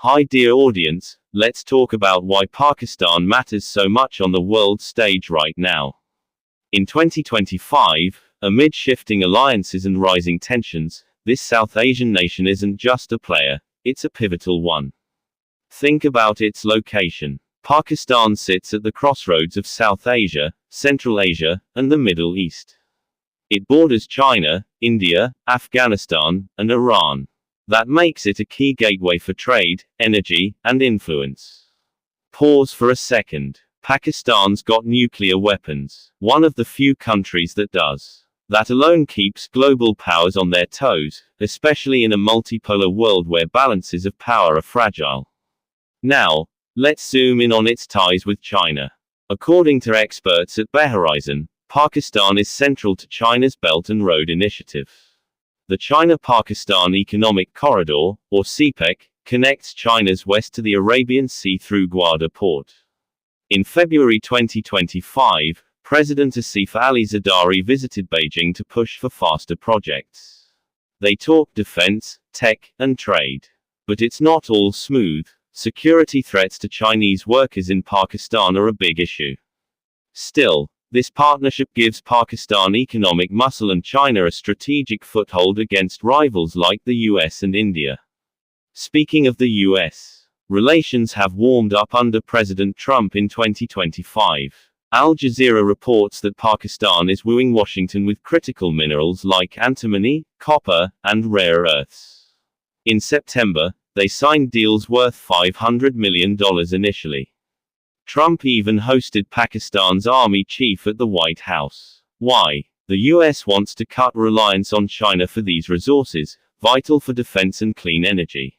Hi dear audience, let's talk about why Pakistan matters so much on the world stage right now. In 2025, amid shifting alliances and rising tensions, this South Asian nation isn't just a player, it's a pivotal one. Think about its location. Pakistan sits at the crossroads of South Asia, Central Asia, and the Middle East. It borders China, India, Afghanistan, and Iran. That makes it a key gateway for trade, energy, and influence. Pause for a second. Pakistan's got nuclear weapons. One of the few countries that does. That alone keeps global powers on their toes, especially in a multipolar world where balances of power are fragile. Now, let's zoom in on its ties with China. According to experts at Beijing, Pakistan is central to China's Belt and Road Initiative. The China-Pakistan Economic Corridor, or CPEC, connects China's west to the Arabian Sea through Gwadar Port. In February 2025, President Asif Ali Zardari visited Beijing to push for faster projects. They talked defense, tech, and trade. But it's not all smooth. Security threats to Chinese workers in Pakistan are a big issue. Still, this partnership gives Pakistan economic muscle and China a strategic foothold against rivals like the US and India. Speaking of the US, relations have warmed up under President Trump in 2025. Al Jazeera reports that Pakistan is wooing Washington with critical minerals like antimony, copper, and rare earths. In September, they signed deals worth $500 million initially. Trump even hosted Pakistan's army chief at the White House. Why? The US wants to cut reliance on China for these resources, vital for defense and clean energy.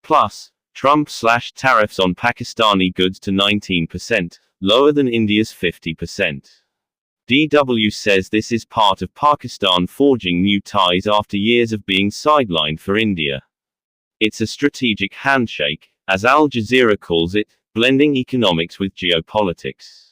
Plus, Trump slashed tariffs on Pakistani goods to 19%, lower than India's 50%. DW says this is part of Pakistan forging new ties after years of being sidelined for India. It's a strategic handshake, as Al Jazeera calls it, blending economics with geopolitics.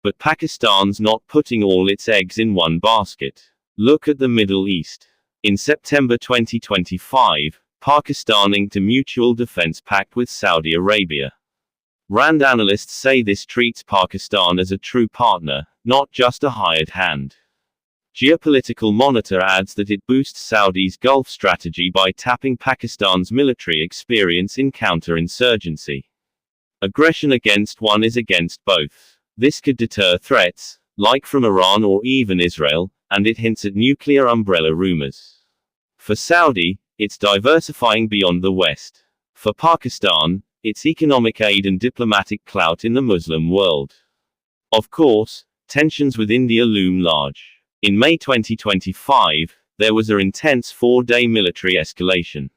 But Pakistan's not putting all its eggs in one basket. Look at the Middle East. In September 2025, Pakistan inked a mutual defense pact with Saudi Arabia. RAND analysts say this treats Pakistan as a true partner, not just a hired hand. Geopolitical Monitor adds that it boosts Saudi's Gulf strategy by tapping Pakistan's military experience in counterinsurgency. Aggression against one is against both. This could deter threats, like from Iran or even Israel, and it hints at nuclear umbrella rumors. For Saudi, it's diversifying beyond the West. For Pakistan, it's economic aid and diplomatic clout in the Muslim world. Of course, tensions with India loom large. In May 2025, there was an intense 4-day military escalation.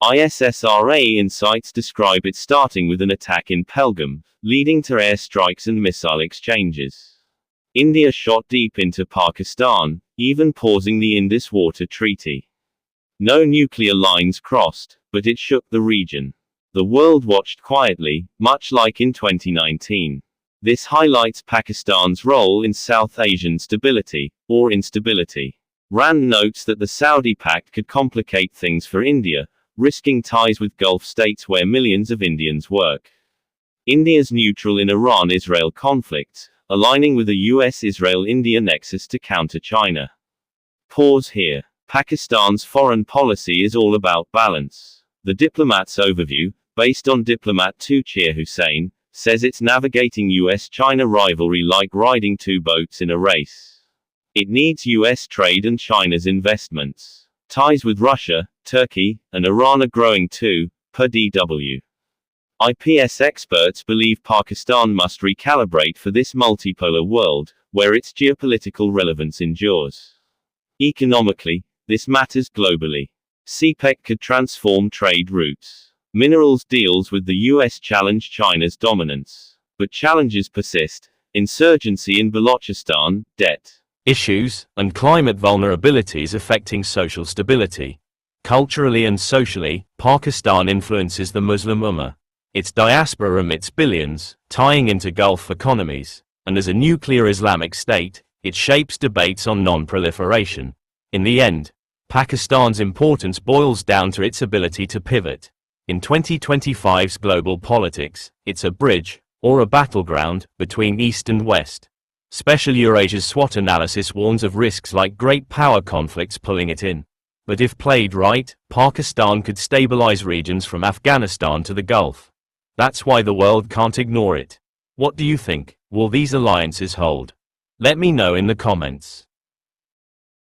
ISSRA insights describe it starting with an attack in Pelgam, leading to airstrikes and missile exchanges. India shot deep into Pakistan, even pausing the Indus Water Treaty. No nuclear lines crossed, but it shook the region. The world watched quietly, much like in 2019. This highlights Pakistan's role in South Asian stability, or instability. RAND notes that the Saudi pact could complicate things for India, risking ties with Gulf states where millions of Indians work. India's neutral in Iran-Israel conflicts, aligning with a US-Israel-India nexus to counter China. Pause here. Pakistan's foreign policy is all about balance. The Diplomat's overview, based on diplomat Tuchir Hussain, says it's navigating US-China rivalry like riding two boats in a race. It needs US trade and China's investments. Ties with Russia, Turkey, and Iran are growing too, per DW. IPS experts believe Pakistan must recalibrate for this multipolar world, where its geopolitical relevance endures. Economically, this matters globally. CPEC could transform trade routes. Minerals deals with the US challenge China's dominance. But challenges persist: insurgency in Balochistan, debt issues, and climate vulnerabilities affecting social stability. Culturally and socially, Pakistan influences the Muslim Ummah. Its diaspora emits billions, tying into Gulf economies, and as a nuclear Islamic state, it shapes debates on non-proliferation. In the end, Pakistan's importance boils down to its ability to pivot. In 2025's global politics, it's a bridge, or a battleground, between East and West. Special Eurasia's SWOT analysis warns of risks like great power conflicts pulling it in. But if played right, Pakistan could stabilize regions from Afghanistan to the Gulf. That's why the world can't ignore it. What do you think? Will these alliances hold? Let me know in the comments.